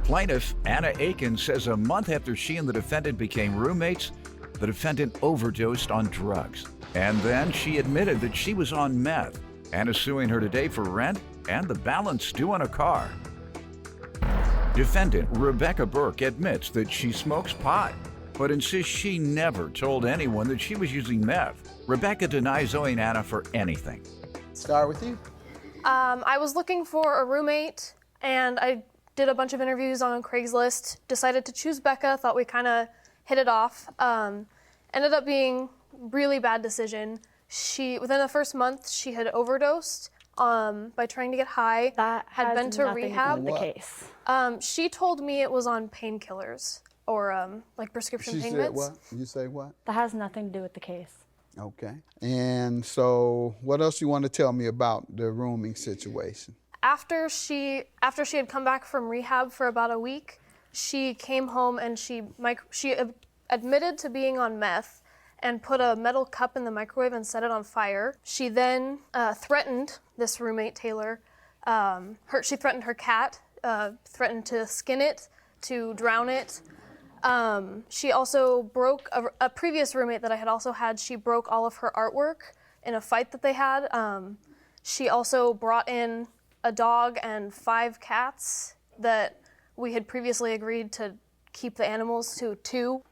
Plaintiff Anna Aiken says a month after she and the defendant became roommates, the defendant overdosed on drugs. And then she admitted that she was on meth. Anna's suing her today for rent and the balance due on a car. Defendant Rebecca Burke admits that she smokes pot, but insists she never told anyone that she was using meth. Rebecca denies owing Anna for anything. Start with you. I was looking for a roommate, and I did a bunch of interviews on Craigslist, decided to choose Becca, thought we kind of hit it off. Ended up being really bad decision. Within the first month, she had overdosed by trying to get high. That had been to rehab. To do with the case. She told me it was on painkillers or like prescription pain meds. What? You say what? That has nothing to do with the case. Okay. And so what else you want to tell me about the rooming situation? After she had come back from rehab for about a week, she came home and she admitted to being on meth and put a metal cup in the microwave and set it on fire. She then threatened this roommate, Taylor. She threatened her cat, threatened to skin it, to drown it. She also broke a previous roommate that I had also had. She broke all of her artwork in a fight that they had. She also brought in a dog and 5 cats that we had previously agreed to keep the animals to 2.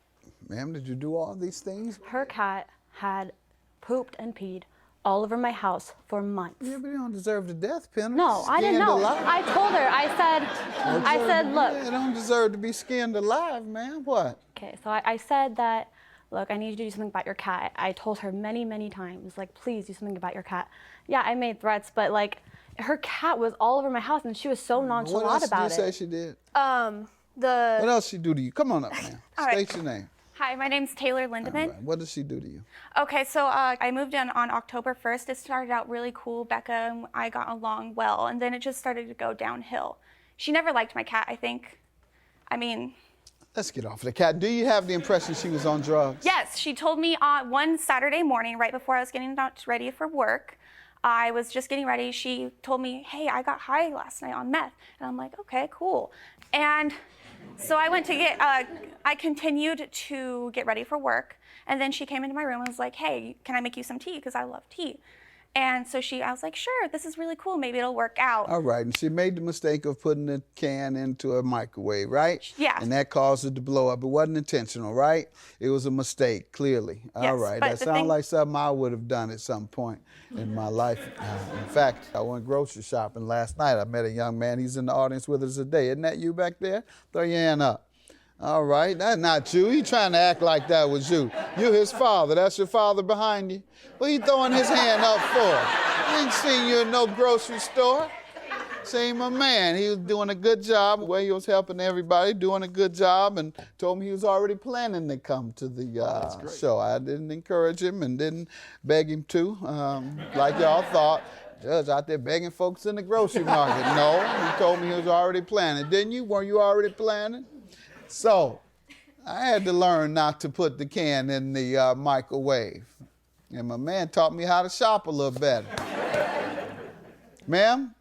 Ma'am, did you do all these things? Her cat had pooped and peed all over my house for months. Yeah, but you don't deserve the death penalty. No, I didn't know. I told her, I said, look. You don't deserve to be skinned alive, man. What? Okay, so I said that, look, I need you to do something about your cat. I told her many, many times, like, please do something about your cat. Yeah, I made threats, but like, her cat was all over my house and she was so nonchalant about it. What else did you say she did? What else she do to you? Come on up, man. State your name. Hi, my name's Taylor Lindemann. Right. What does she do to you? Okay, so I moved in on October 1st. It started out really cool. Becca and I got along well, and then it just started to go downhill. She never liked my cat, I think. I mean... Let's get off of the cat. Do you have the impression she was on drugs? Yes, she told me one Saturday morning, right before I was getting ready for work, I was just getting ready. She told me, hey, I got high last night on meth. And I'm like, okay, cool. And so I went to I continued to get ready for work. And then she came into my room and was like, hey, can I make you some tea? Because I love tea. And so I was like, sure, this is really cool. Maybe it'll work out. All right, and she made the mistake of putting the can into a microwave, right? Yeah. And that caused it to blow up. It wasn't intentional, right? It was a mistake, clearly. All right, that sounds like something I would have done at some point in my life. In fact, I went grocery shopping last night. I met a young man. He's in the audience with us today. Isn't that you back there? Throw your hand up. All right, that's not you. He trying to act like that was you. You're his father. That's your father behind you. What are you throwing his hand up for? I ain't seen you in no grocery store. See, my man, he was doing a good job. Well, he was helping everybody, doing a good job, and told me he was already planning to come to the show. I didn't encourage him and didn't beg him to, like y'all thought. Judge out there begging folks in the grocery market. No, he told me he was already planning. Didn't you? Were you already planning? So I had to learn not to put the can in the microwave. And my man taught me how to shop a little better. Ma'am,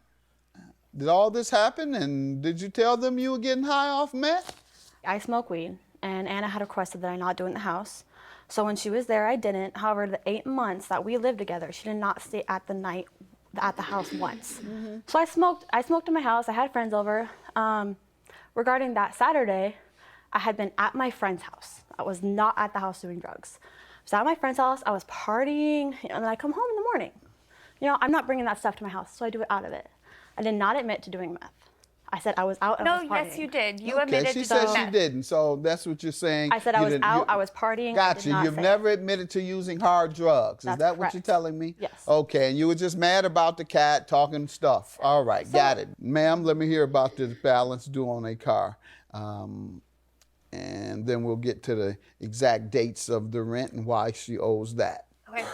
did all this happen and did you tell them you were getting high off meth? I smoke weed, and Anna had requested that I not do it in the house. So when she was there, I didn't. However, the 8 months that we lived together, she did not stay at the house once. Mm-hmm. So I smoked in my house. I had friends over. Regarding that Saturday, I had been at my friend's house. I was not at the house doing drugs. I was at my friend's house, I was partying, and then I come home in the morning. I'm not bringing that stuff to my house, so I do it out of it. I did not admit to doing meth. I said I was out and I was partying. No, yes, you did. You admitted to doing meth. She said she didn't, so that's what you're saying. I said I was out, I was partying. Gotcha. You've never admitted to using hard drugs. Is that what you're telling me? Yes. Okay, and you were just mad about the cat talking stuff. All right, got it. Ma'am, let me hear about the balance due on a car. And then we'll get to the exact dates of the rent and why she owes that. Okay.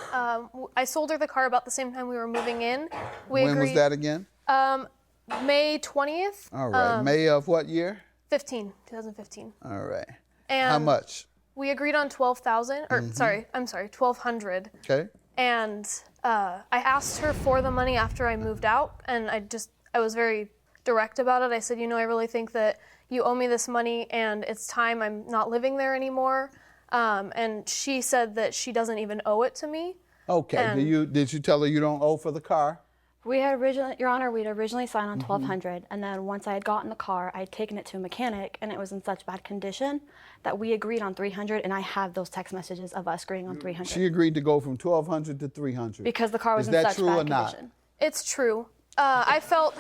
I sold her the car about the same time we were moving in. When was that again? May 20th. All right. May of what year? 2015. All right. And how much? We agreed on $12,000, or $1,200. Okay. And I asked her for the money after I moved out, and I was very direct about it. I said, I really think that you owe me this money and it's time. I'm not living there anymore. And she said that she doesn't even owe it to me. Okay. And did you tell her you don't owe for the car? We had Your Honor, we'd originally signed on $1,200, and then once I had gotten the car, I had taken it to a mechanic, and it was in such bad condition that we agreed on $300, and I have those text messages of us agreeing on $300. She agreed to go from $1,200 to $300. Because the car was in such bad condition. Is that true or not? It's true. I felt...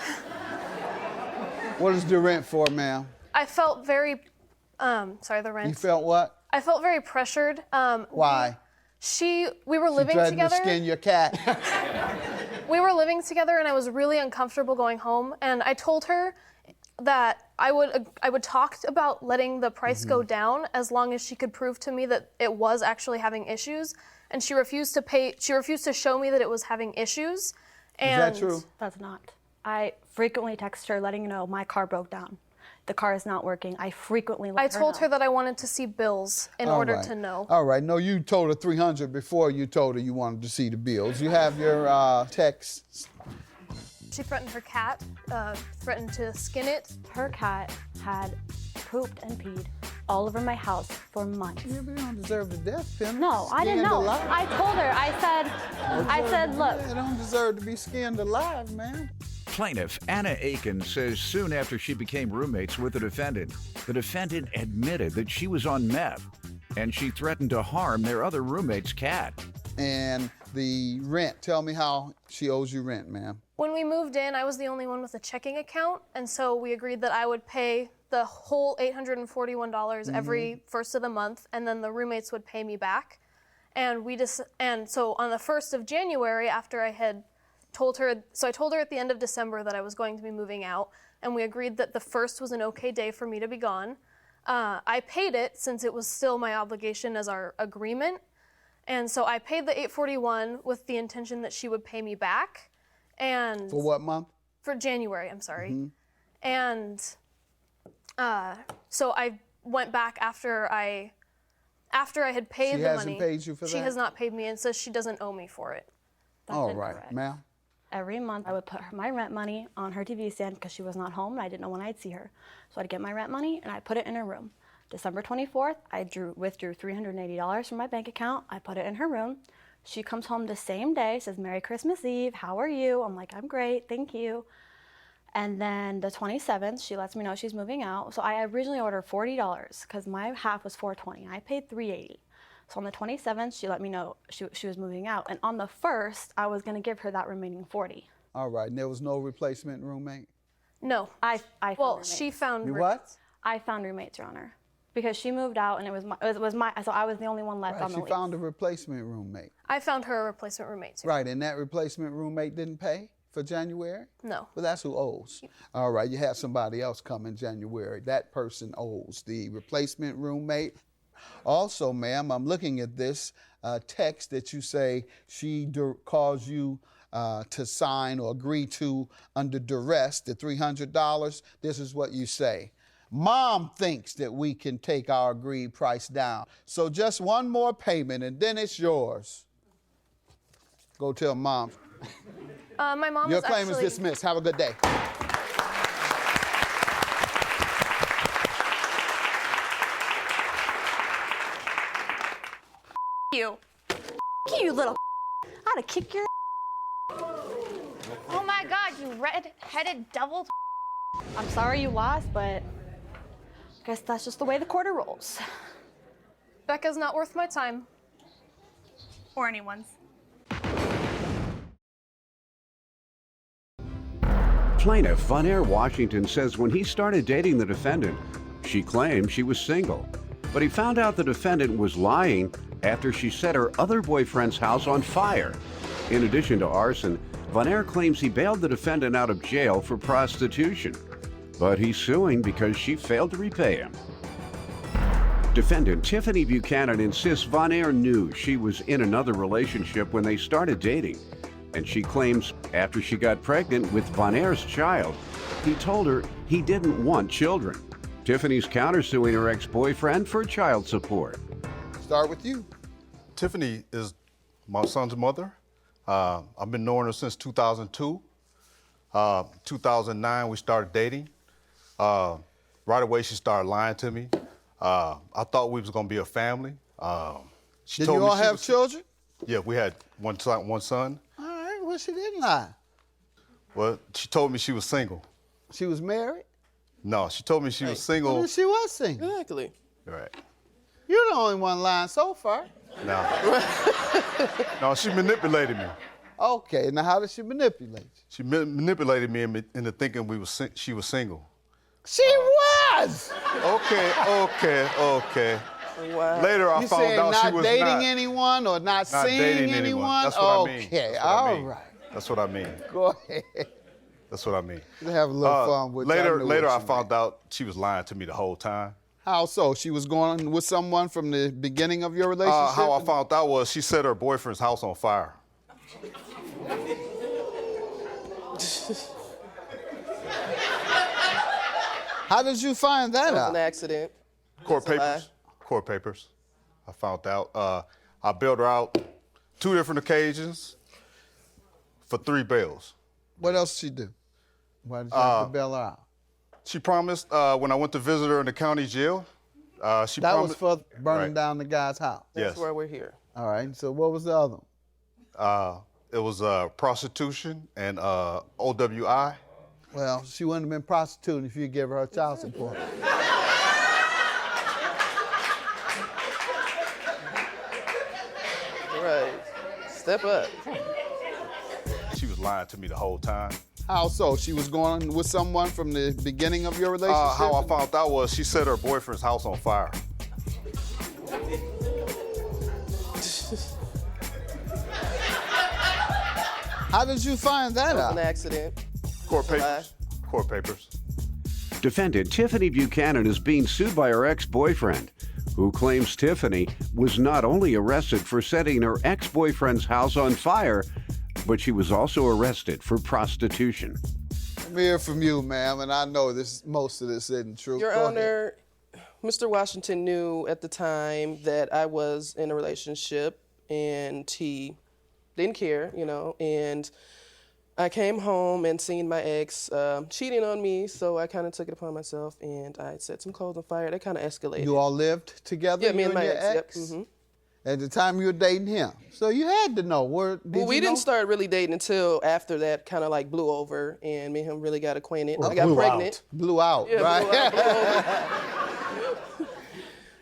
What is the rent for, ma'am? I felt very... sorry, the rent. You felt what? I felt very pressured. Why? We were living together. She threatened to skin your cat. We were living together and I was really uncomfortable going home, and I told her that I would talk about letting the price go down as long as she could prove to me that it was actually having issues, and she refused to pay. She refused to show me that it was having issues. And is that true? That's not. I frequently text her letting her know my car broke down. The car is not working. I frequently let her know. I told her that I wanted to see bills in order to know. All right. No, you told her $300 before you told her you wanted to see the bills. You have your texts. She threatened her cat, threatened to skin it. Her cat had pooped and peed all over my house for months. You really don't deserve the death penalty. No, I didn't know. I told her. I said, look. They don't deserve to be skinned alive, man. Plaintiff Anna Aiken says soon after she became roommates with the defendant admitted that she was on meth, and she threatened to harm their other roommate's cat. And the rent, tell me how she owes you rent, ma'am. When we moved in, I was the only one with a checking account, and so we agreed that I would pay the whole $841 every first of the month, and then the roommates would pay me back. And so on the 1st of January, after I had told her, so I told her at the end of December that I was going to be moving out, and we agreed that the 1st was an okay day for me to be gone. I paid it since it was still my obligation as our agreement, and so I paid the $841 with the intention that she would pay me back. And for what month? For January, I'm sorry. And so I went back after I had paid the money. She hasn't paid you for that? She has not paid me and says she doesn't owe me for it. All right, ma'am. Every month I would put my rent money on her TV stand because she was not home and I didn't know when I'd see her. So I'd get my rent money and I put it in her room. December 24th, I withdrew $380 from my bank account. I put it in her room. She comes home the same day, says, "Merry Christmas Eve, how are you?" I'm like, "I'm great, thank you." And then the 27th, she lets me know she's moving out. So I originally ordered $40 because my half was $420. I paid $380. So on the 27th, she let me know she was moving out. And on the 1st, I was gonna give her that remaining $40. All right, and there was no replacement roommate? No. I found roommates. She found You what? I found roommates, Your Honor. Because she moved out and it was my, so I was the only one left on the lease. She found a replacement roommate. I found her a replacement roommate too. Right, and that replacement roommate didn't pay for January? No. Well, that's who owes. All right, you have somebody else come in January. That person owes. The replacement roommate. Also, ma'am, I'm looking at this text that you say she caused you to sign or agree to under duress, the $300. This is what you say. Mom thinks that we can take our agreed price down. So just one more payment and then it's yours. Go tell Mom. My mom Your claim is dismissed. Have a good day. You. You little I ought to kick your Oh my God, you red-headed devil. I'm sorry you lost, but I guess that's just the way the quarter rolls. Becca's not worth my time. Or anyone's. Plaintiff Von Washington says when he started dating the defendant, she claimed she was single. But he found out the defendant was lying after she set her other boyfriend's house on fire. In addition to arson, Von claims he bailed the defendant out of jail for prostitution. But he's suing because she failed to repay him. Defendant Tiffany Buchanan insists Von knew she was in another relationship when they started dating. And she claims after she got pregnant with Von child, he told her he didn't want children. Tiffany's countersuing her ex-boyfriend for child support. Start with you. Tiffany is my son's mother. I've been knowing her since 2002. 2009, we started dating. Right away, she started lying to me. I thought we was gonna be a family. Did you all have children? Yeah, we had one son. All right, well, she didn't lie. Well, she told me she was single. She was married? No, she told me she was single. Well, she was single. Exactly. Right. You're the only one lying so far. No. No, she manipulated me. Okay, now how did she manipulate you? She manipulated me into thinking she was single. She was! Okay. Wow. Later, I You found saying out not she was dating anyone or not seeing dating anyone? That's what I mean. Okay, That's what I mean. all right. That's what I mean. Go ahead. That's what I mean. Have a little fun with Later, I found out she was lying to me the whole time. How so? She was going with someone from the beginning of your relationship? How I found out was she set her boyfriend's house on fire. How did you find that That was out? an accident. Court That's a lie. papers. Court papers. I found out. I bailed her out 2 different occasions for 3 bails. What else did she do? Why did you have to bail her out? She promised when I went to visit her in the county jail. She That promised. was for burning Right. down the guy's house. That's Yes. why we're here. All right, so what was the other one? It was prostitution and OWI. Well, she wouldn't have been prostituting if you gave her child support. Right. Step up. She was lying to me the whole time. How so? She was going with someone from the beginning of your relationship? How I found out was she set her boyfriend's house on fire. How did you find that That was out? an accident. Court That's a lie. papers. Court papers. Defendant Tiffany Buchanan is being sued by her ex-boyfriend, who claims Tiffany was not only arrested for setting her ex-boyfriend's house on fire, but she was also arrested for prostitution. Let me hear from you, ma'am, and I know most of this isn't true. Your Go ahead. Honor, Mr. Washington knew at the time that I was in a relationship and he didn't care, and I came home and seen my ex cheating on me, so I kind of took it upon myself and I set some clothes on fire. That kind of escalated. You all lived together, Yeah, me you and my your ex, yep, ex? mhm. At the time you were dating him. So you had to know. Well, we didn't start really dating until after that kind of like blew over and me and him really got acquainted. I got pregnant. Blew out, Yeah, right? blew out.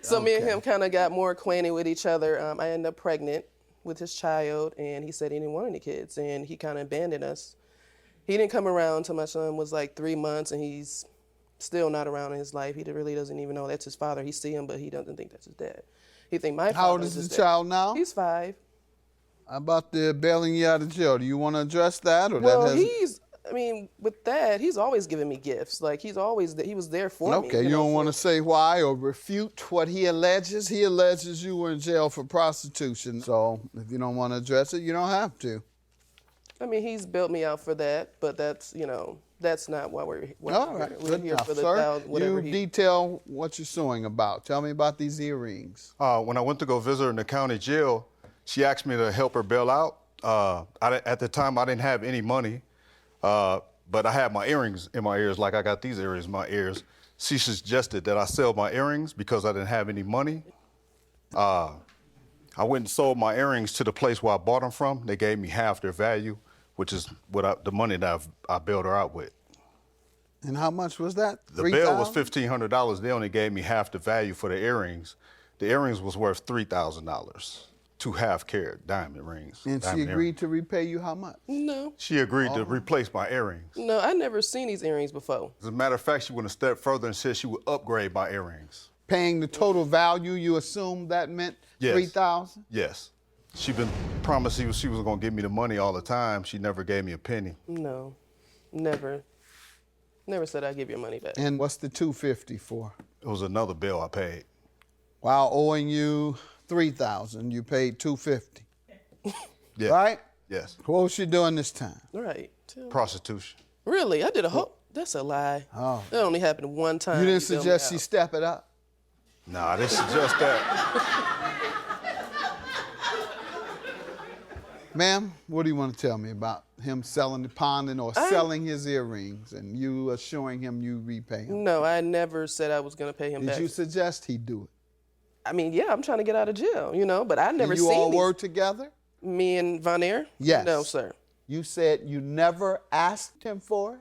So me and him kind of got more acquainted with each other. I ended up pregnant with his child, and he said he didn't want any kids, and he kind of abandoned us. He didn't come around until my son was like 3 months, and he's still not around in his life. He really doesn't even know that's his father. He see him, but he doesn't think that's his dad. He think my father. How old is his the dad. child now? He's 5. How about the bailing you out of jail? Do you want to address that? Or Well, that has... with that, he's always giving me gifts. Like he was there for me. Okay, you don't want to say why or refute what he alleges? He alleges you were in jail for prostitution. So if you don't want to address it, you don't have to. He's built me out for that, but that's not why we're All right, we're good here enough, for the sir. whatever You detail what you're suing about. Tell me about these earrings. When I went to go visit her in the county jail, she asked me to help her bail out. At the time, I didn't have any money, but I had my earrings in my ears, like I got these earrings in my ears. She suggested that I sell my earrings because I didn't have any money. I went and sold my earrings to the place where I bought them from. They gave me half their value, which is the money that I bailed her out with. And how much was that? The bail was $3,000? $1,500. They only gave me half the value for the earrings. The earrings was worth $3,000, 2 half-carat diamond rings. And she diamond agreed earrings. to repay you how much? No, She agreed to replace my earrings. no, I never seen these earrings before. As a matter of fact, she went a step further and said she would upgrade my earrings. Paying the total value, you assumed that meant Yes. $3,000? Yes. She been promised she was going to give me the money all the time. She never gave me a penny. No, never. Never said I'd give your money back. And what's the $250 for? It was another bill I paid. While owing you $3,000, you paid $250. Yeah. Right? Yes. What was she doing this time? Right. Prostitution. Really? I did a whole. That's a lie. Oh. That only happened one time. You didn't bailed me suggest she out. step it up? Nah, this is just that. Ma'am, what do you want to tell me about him selling the ponding or selling his earrings, and you assuring him you repay him? No, I never said I was going to pay him back. Did you suggest he do it? I mean, yeah, I'm trying to get out of jail, you know, but I never And seen you all these. were together? Me and Von Air? Yes. No, sir. You said you never asked him for it?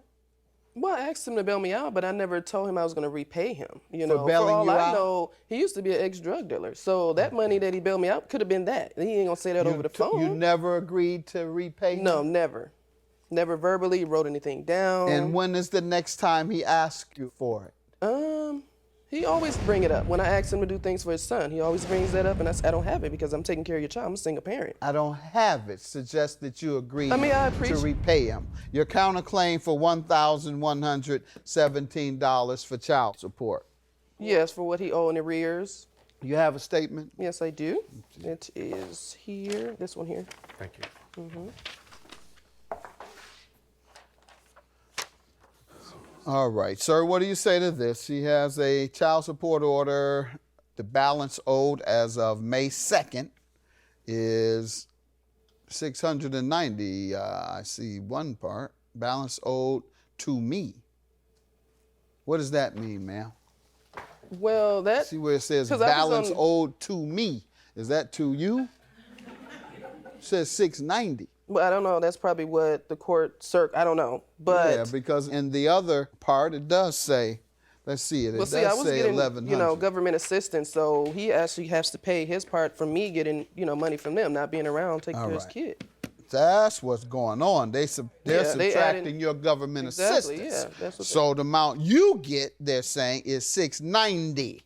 Well, I asked him to bail me out, but I never told him I was going to repay him. You know, bailing for all you I out? know, he used to be an ex-drug dealer. So that money that he bailed me out could have been that. He ain't going to say that over the phone. You never agreed to repay him? No, never. Never verbally wrote anything down. And when is the next time he asked you for it? He always bring it up. When I ask him to do things for his son, he always brings that up, and I say, I don't have it because I'm taking care of your child. I'm a single parent. I don't have it. Suggest that you agreed I to appreciate repay him. Your counterclaim for $1,117 for child support. Yes, for what he owed in arrears. You have a statement? Yes, I do. It is here, this one here. Thank you. All right, sir, what do you say to this? He has a child support order. The balance owed as of May 2nd is $690. I see one part. Balance owed to me. What does that mean, ma'am? Well, that... See where it says 'cause I was balance on- owed to me. Is that to you? It says $690. Well, I don't know. That's probably what the court I don't know. But Yeah, because in the other part it does say, let's see it. It well, does see, I was say getting, $1,100. government assistance, so he actually has to pay his part from me getting, money from them, not being around taking care of his right. kid. That's what's going on. They're they subtracting added- your government Exactly, assistance. yeah, that's what So the amount you get, they're saying, is $690.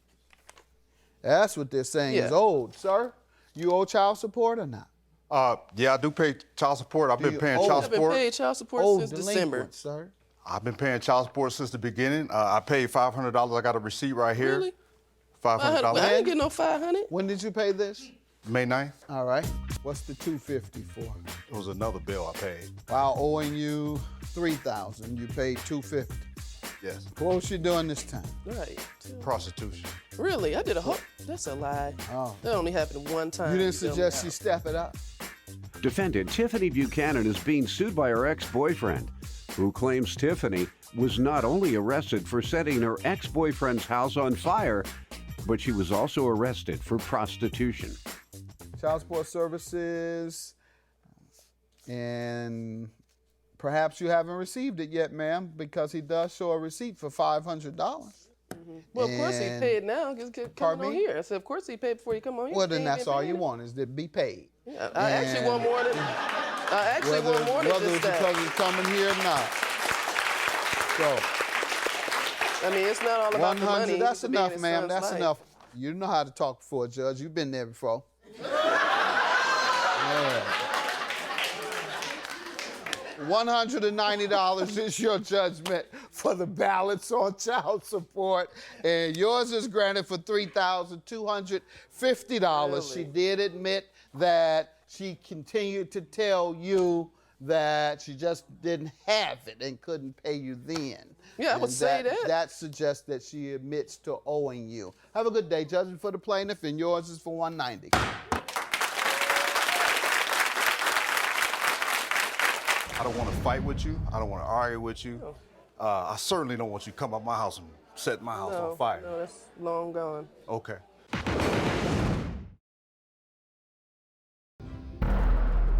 That's what they're saying is Yeah. owed, sir. You owe child support or not? Yeah, I do pay child support. I've been you paying owe- child I've been support. paying child support Owe since December. delinquent, sir. I've been paying child support since the beginning. I paid $500. I got a receipt right here. Really? $500. I didn't get no 500. When did you pay this? May 9th. All right. What's the $250 for? It was another bill I paid. While owing you $3,000, you paid $250. Yes. What was she doing this time? Right. Prostitution. Really? I did a whole... That's a lie. Oh. That only happened one time. You didn't He bailed me suggest out. she step it up? Defendant Tiffany Buchanan is being sued by her ex-boyfriend, who claims Tiffany was not only arrested for setting her ex-boyfriend's house on fire, but she was also arrested for prostitution. Child support services, and perhaps you haven't received it yet, ma'am, because he does show a receipt for $500. Well, of course he And- paid now. Just Pardon coming on me? here. I said, of course he paid before you come on here. Well, He then ain't that's been all paying you it. want is to be paid. Yeah, I actually want more than. I actually Whether want more than it's just because that. he's coming here or not. So, I mean, it's not all about the money. 100, that's It's being enough, his ma'am. son's That's life. enough. You know how to talk before a judge. You've been there before. Yeah. $190 is your judgment for the balance on child support, and yours is granted for $3,250. She did admit that she continued to tell you that she just didn't have it and couldn't pay you then. Yeah, I would And say that. That suggests that she admits to owing you. Have a good day. Judgment for the plaintiff, and yours is for $190. I don't want to fight with you. I don't want to argue with you. I certainly don't want you to come up my house and set my house on fire. No, that's long gone. Okay.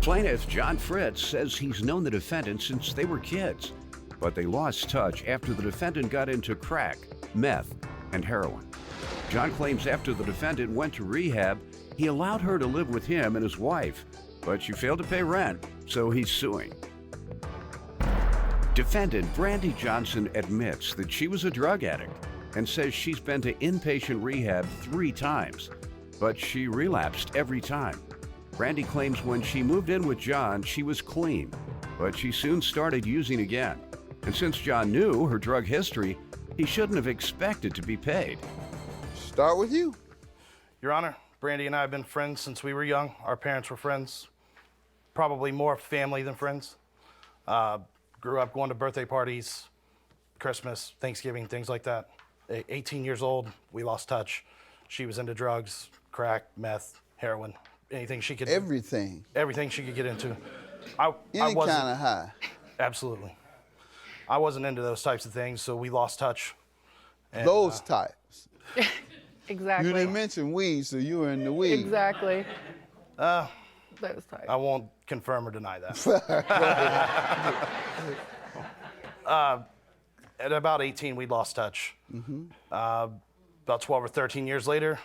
Plaintiff John Fritz says he's known the defendant since they were kids, but they lost touch after the defendant got into crack, meth, and heroin. John claims after the defendant went to rehab, he allowed her to live with him and his wife, but she failed to pay rent, so he's suing. Defendant Brandy Johnson admits that she was a drug addict and says she's been to inpatient rehab 3 times, but she relapsed every time. Brandy claims when she moved in with John, she was clean, but she soon started using again. And since John knew her drug history, he shouldn't have expected to be paid. Start with you. Your Honor, Brandy and I have been friends since we were young. Our parents were friends, probably more family than friends. Grew up going to birthday parties, Christmas, Thanksgiving, things like that. 18 years old, we lost touch. She was into drugs, crack, meth, heroin, anything she could. Everything. Everything she could get into. Any kind of high. Absolutely. I wasn't into those types of things, so we lost touch. And, Those types. Exactly. You didn't mention weed, so you were in the weed. Exactly. Those types. I won't confirm or deny that. At about 18, we lost touch. About 12 or 13 years later,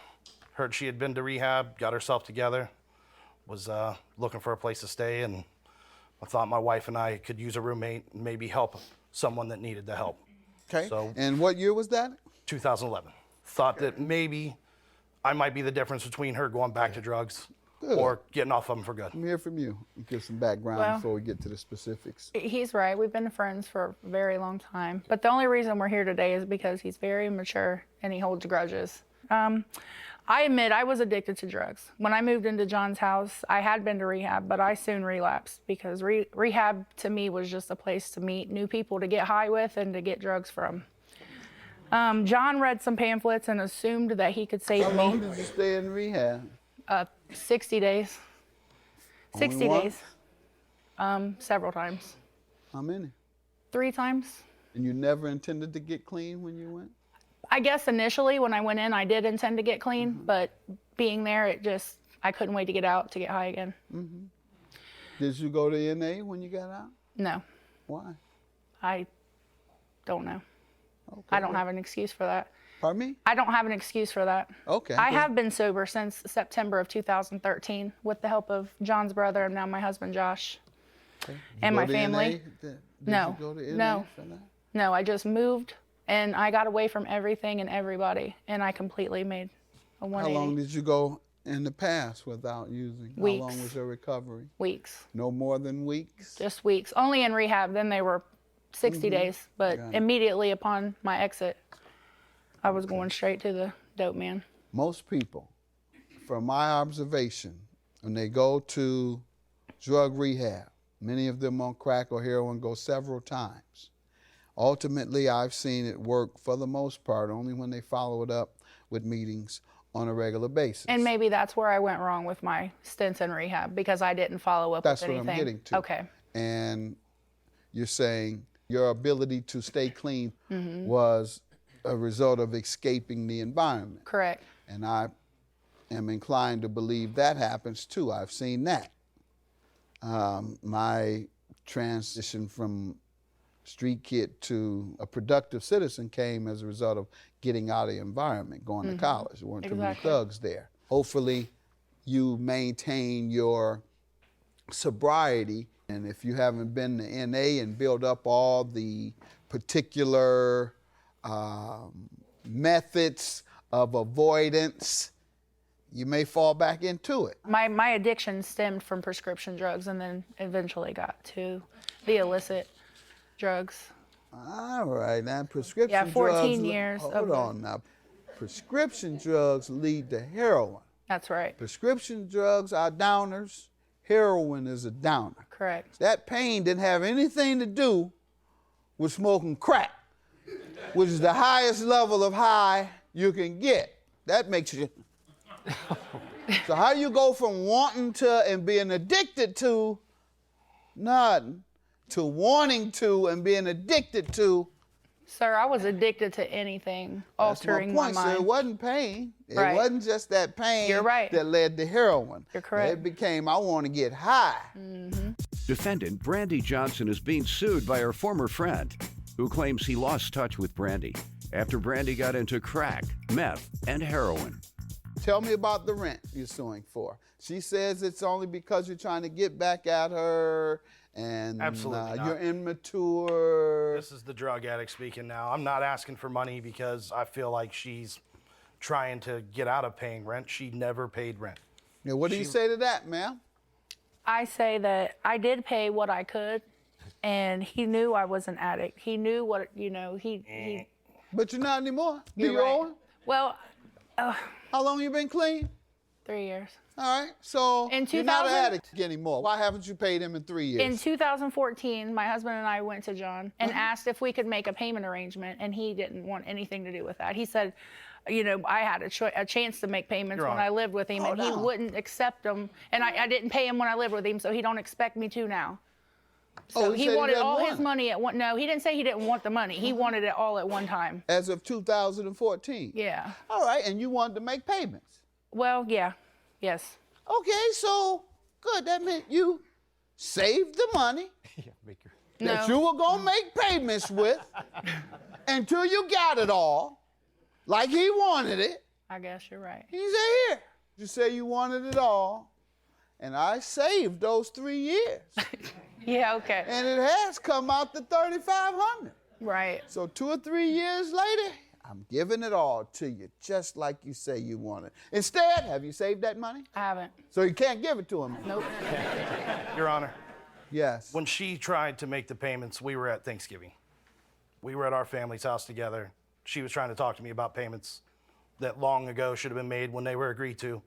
heard she had been to rehab, got herself together, was looking for a place to stay, and I thought my wife and I could use a roommate and maybe help someone that needed the help. Okay. So, and what year was that? 2011. Thought that maybe I might be the difference between her going back to drugs or getting off of them for good. Let me hear from you. Give some background Well, before we get to the specifics. He's right. We've been friends for a very long time. But the only reason we're here today is because he's very mature and he holds grudges. I admit I was addicted to drugs. When I moved into John's house, I had been to rehab, but I soon relapsed because rehab to me was just a place to meet new people to get high with and to get drugs from. John read some pamphlets and assumed that he could save me. How long did you stay in rehab? 60 days. 60 Only days. Several times. How many? 3 times. And you never intended to get clean when you went? I guess initially when I went in, I did intend to get clean, but being there, I couldn't wait to get out to get high again. Did you go to NA when you got out? No, Why? I don't know. Okay. I don't have an excuse for that. Pardon me? I don't have an excuse for that. Okay. I have been sober since September of 2013 with the help of John's brother and now my husband, Josh, and my family. Did No, you go to NA no. for that? No, I just moved and I got away from everything and everybody, and I completely made a 180. How long did you go in the past without using? Weeks. How long was your recovery? Weeks. No more than weeks? Just weeks. Only in rehab, then they were 60 days. But Got it. immediately upon my exit, I was going straight to the dope man. Most people, from my observation, when they go to drug rehab, many of them on crack or heroin go several times. Ultimately, I've seen it work for the most part only when they follow it up with meetings on a regular basis. And maybe that's where I went wrong with my stints in rehab, because I didn't follow up That's with what anything. I'm getting to. Okay. And you're saying your ability to stay clean was a result of escaping the environment. Correct. And I am inclined to believe that happens too. I've seen that. My transition from street kid to a productive citizen came as a result of getting out of the environment, going to college. There weren't too many thugs there. Hopefully you maintain your sobriety, and if you haven't been to NA and build up all the particular methods of avoidance, you may fall back into it. My addiction stemmed from prescription drugs and then eventually got to the illicit drugs. All right, now prescription Yeah, 14 drugs. years Hold of on now. Prescription drugs lead to heroin. That's right. Prescription drugs are downers. Heroin is a downer. Correct. That pain didn't have anything to do with smoking crack, which is the highest level of high you can get. That makes you. So how you go from wanting to and being addicted to nothing to wanting to and being addicted to? Sir, I was addicted to anything altering That's my point. my mind. So it wasn't pain. It Right. wasn't just that pain You're right. that led to heroin. You're correct. It became, I want to get high. Defendant Brandy Johnson is being sued by her former friend, who claims he lost touch with Brandy after Brandy got into crack, meth, and heroin. Tell me about the rent you're suing for. She says it's only because you're trying to get back at her and Absolutely not. you're immature. This is the drug addict speaking now. I'm not asking for money because I feel like she's trying to get out of paying rent. She never paid rent. Now, what do you say to that, ma'am? I say that I did pay what I could, and he knew I was an addict. He knew what, he But you're not anymore. Do You're you right. owe him? Well, How long you been clean? 3 years. All right, so In you're not an 2000 addict anymore. Why haven't you paid him in 3 years? In 2014, my husband and I went to John and asked if we could make a payment arrangement, and he didn't want anything to do with that. He said, you know, I had a chance to make payments when I lived with him, and he wouldn't accept them. And I didn't pay him when I lived with him, so he don't expect me to now. So he wanted all his money at one. No, he didn't say he didn't want the money. He wanted it all at one time. As of 2014? Yeah. All right, and you wanted to make payments? Well, yeah. Yes. Okay, so good. That meant you saved the money that you were going to make payments with until you got it all, like he wanted it. I guess you're right. He said, here. You say you wanted it all, and I saved those 3 years. Yeah, okay. And it has come out to $3,500. Right. So 2 or 3 years later, I'm giving it all to you, just like you say you want it. Instead, have you saved that money? I haven't. So you can't give it to him? Nope. Your Honor. Yes. When she tried to make the payments, we were at Thanksgiving. We were at our family's house together. She was trying to talk to me about payments that long ago should have been made when they were agreed to.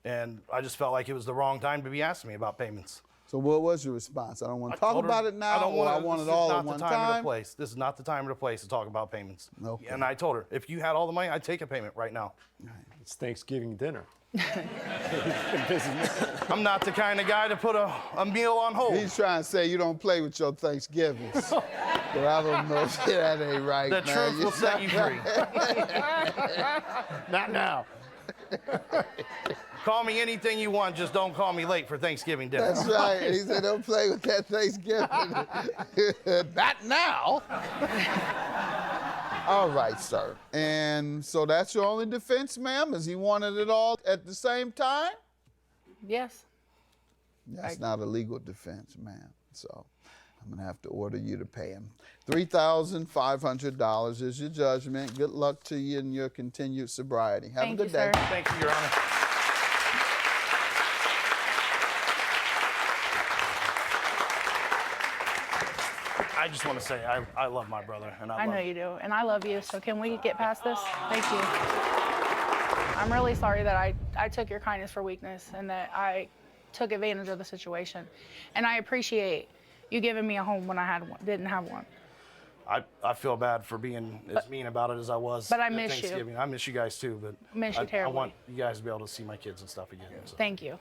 And I just felt like it was the wrong time to be asking me about payments. So what was your response? I don't want to talk about it now, I want it all at one time? This is not the time or the place to talk about payments. Okay. And I told her, if you had all the money, I'd take a payment right now. It's Thanksgiving dinner. I'm not the kind of guy to put a meal on hold. He's trying to say you don't play with your Thanksgivings. But I don't know if that ain't right, The man. truth will set you free. Not now. Call me anything you want, just don't call me late for Thanksgiving dinner. That's right. He said, don't play with that Thanksgiving. Not now. All right, sir. And so that's your only defense, ma'am, is he wanted it all at the same time? Yes. That's not a legal defense, ma'am. So I'm going to have to order you to pay him. $3,500 is your judgment. Good luck to you in your continued sobriety. Have a good day. Thank you, Your Honor. I just want to say I love my brother, and I know you do, and I love you. So can we get past this? Thank you. I'm really sorry that I took your kindness for weakness and that I took advantage of the situation. And I appreciate you giving me a home when I didn't have one. I feel bad for being as mean about it as I was. But I at miss you. Thanksgiving. I miss you guys too, but Miss you terribly. I want you guys to be able to see my kids and stuff again. So. Thank you.